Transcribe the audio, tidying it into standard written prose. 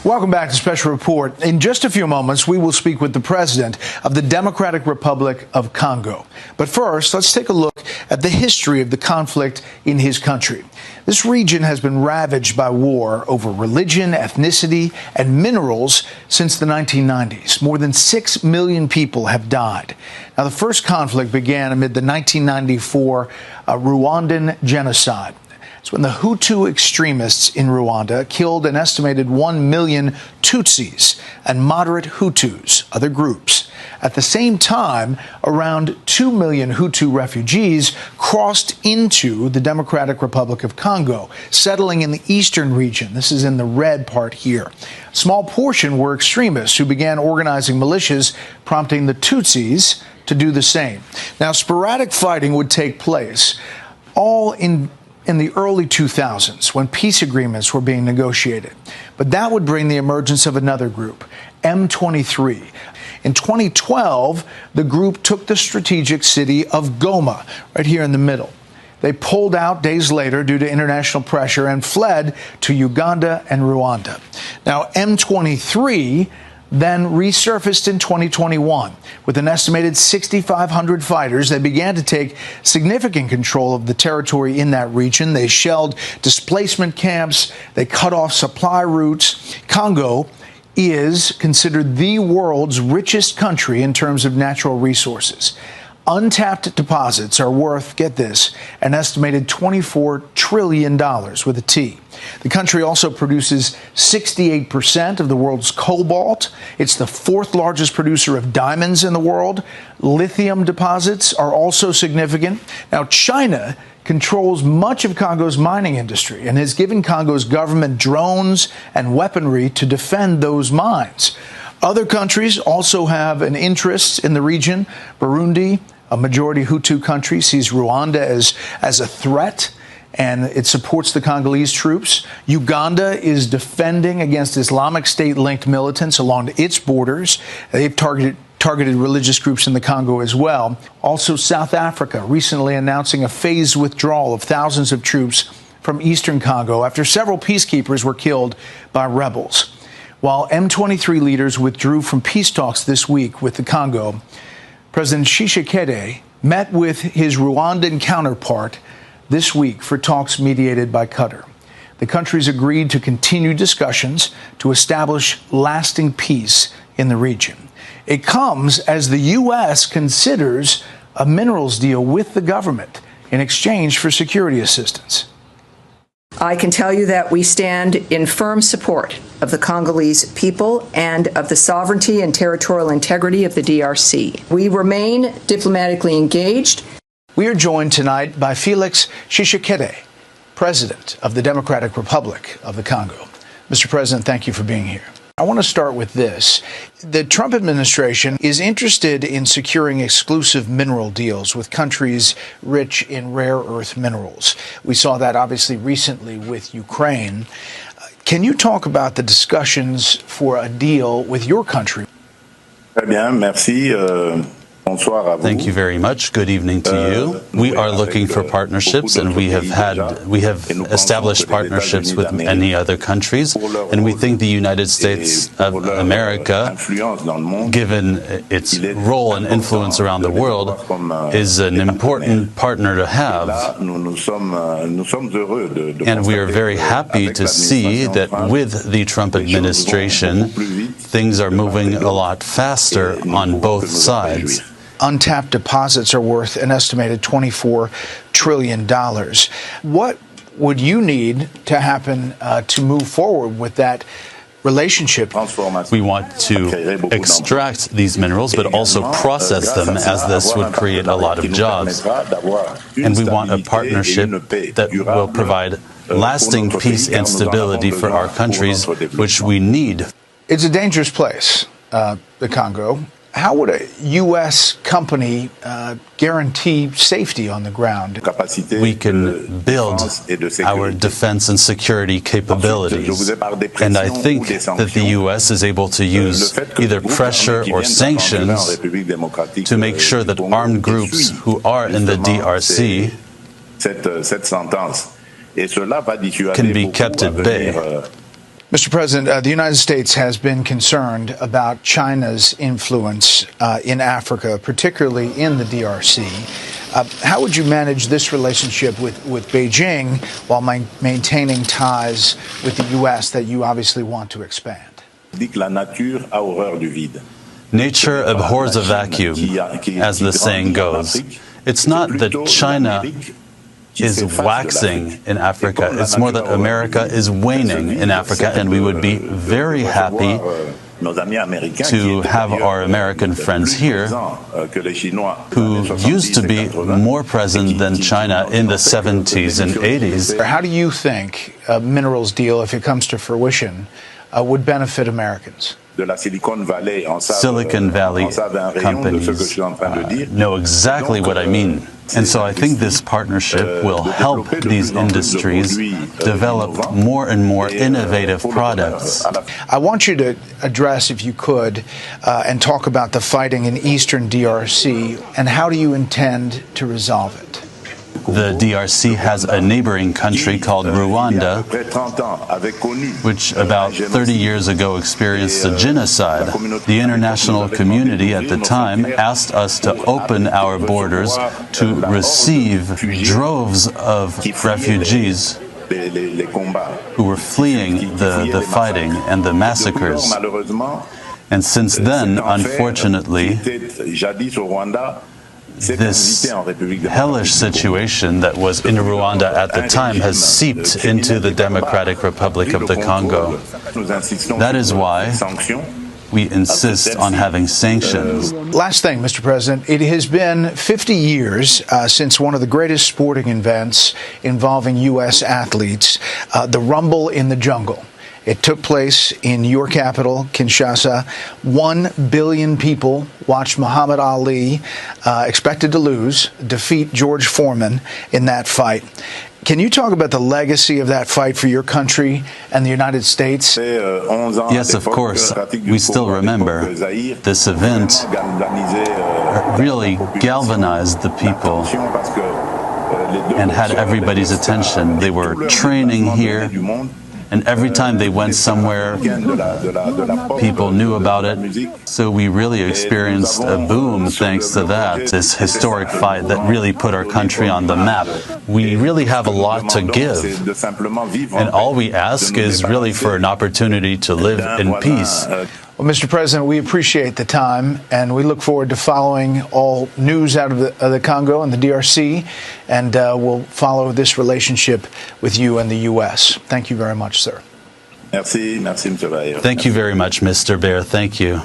Welcome back to Special Report. In just a few moments, we will speak with the President of the Democratic Republic of Congo. But first, let's take a look at the history of the conflict in his country. This region has been ravaged by war over religion, ethnicity, and minerals since the 1990s. More than 6 million people have died. Now, the first conflict began amid the 1994 Rwandan genocide. It's when the Hutu extremists in Rwanda killed an estimated 1 million Tutsis and moderate Hutus, other groups. At the same time, around 2 million Hutu refugees crossed into the Democratic Republic of Congo, settling in the eastern region. This is in the red part here. A small portion were extremists who began organizing militias, prompting the Tutsis to do the same. Now, sporadic fighting would take place, all in the early 2000s, when peace agreements were being negotiated. But that would bring the emergence of another group, M23. In 2012, the group took the strategic city of Goma, right here in the middle. They pulled out days later due to international pressure and fled to Uganda and Rwanda. Now, M23 then resurfaced in 2021. With an estimated 6,500 fighters, they began to take significant control of the territory in that region. They shelled displacement camps. They cut off supply routes. Congo is considered the world's richest country in terms of natural resources. Untapped deposits are worth, get this, an estimated $24 trillion with a T. The country also produces 68% of the world's cobalt. It's the fourth largest producer of diamonds in the world. Lithium deposits are also significant. Now, China controls much of Congo's mining industry and has given Congo's government drones and weaponry to defend those mines. Other countries also have an interest in the region. Burundi, a majority Hutu country, sees Rwanda as a threat, and it supports the Congolese troops. Uganda is defending against Islamic State-linked militants along its borders. They've targeted religious groups in the Congo as well. Also, South Africa recently announcing a phased withdrawal of thousands of troops from eastern Congo after several peacekeepers were killed by rebels. While M23 leaders withdrew from peace talks this week with the Congo, President Tshisekedi met with his Rwandan counterpart this week for talks mediated by Qatar. The countries agreed to continue discussions to establish lasting peace in the region. It comes as the U.S. considers a minerals deal with the government in exchange for security assistance. I can tell you that we stand in firm support of the Congolese people and of the sovereignty and territorial integrity of the DRC. We remain diplomatically engaged. We are joined tonight by Felix Tshisekedi, President of the Democratic Republic of the Congo. Mr. President, thank you for being here. I want to start with this. The Trump administration is interested in securing exclusive mineral deals with countries rich in rare earth minerals. We saw that obviously recently with Ukraine. Can you talk about the discussions for a deal with your country? Très bien, merci. Thank you very much. Good evening to you. We are looking for partnerships, and we have established partnerships with many other countries, and we think the United States of America, given its role and influence around the world, is an important partner to have. And we are very happy to see that with the Trump administration, things are moving a lot faster on both sides. Untapped deposits are worth an estimated $24 trillion. What would you need to happen to move forward with that relationship? We want to extract these minerals, but also process them, as this would create a lot of jobs. And we want a partnership that will provide lasting peace and stability for our countries, which we need. It's a dangerous place, the Congo. How would a U.S. company guarantee safety on the ground? We can build our defense and security capabilities. And I think that the U.S. is able to use either pressure or sanctions to make sure that armed groups who are in the DRC can be kept at bay. Mr. President, the United States has been concerned about China's influence in Africa, particularly in the DRC. How would you manage this relationship with Beijing while maintaining ties with the U.S. that you obviously want to expand? Nature abhors a vacuum, as the saying goes. It's not that China is waxing in Africa. It's more that America is waning in Africa, and we would be very happy to have our American friends here who used to be more present than China in the 70s and 80s. How do you think a minerals deal, if it comes to fruition, would benefit Americans? Silicon Valley companies know exactly what I mean. And so I think this partnership will help these industries develop more and more innovative products. I want you to address, if you could, and talk about the fighting in eastern DRC, and how do you intend to resolve it? The DRC has a neighboring country called Rwanda, which about 30 years ago experienced a genocide. The international community at the time asked us to open our borders to receive droves of refugees who were fleeing the fighting and the massacres. And since then, unfortunately, this hellish situation that was in Rwanda at the time has seeped into the Democratic Republic of the Congo. That is why we insist on having sanctions. Last thing, Mr. President, it has been 50 years since one of the greatest sporting events involving U.S. athletes, the Rumble in the Jungle. It took place in your capital, Kinshasa. 1 billion people watched Muhammad Ali, expected to lose, defeat George Foreman in that fight. Can you talk about the legacy of that fight for your country and the United States? Yes, of course. We still remember this event really galvanized the people and had everybody's attention. They were training here. And every time they went somewhere, people knew about it. So we really experienced a boom thanks to that, this historic fight that really put our country on the map. We really have a lot to give. And all we ask is really for an opportunity to live in peace. Well, Mr. President, we appreciate the time, and we look forward to following all news out of the Congo and the DRC, and we'll follow this relationship with you and the U.S. Thank you very much, sir. Merci, Mr. Bayer. Thank you very much, Mr. Baer. Thank you.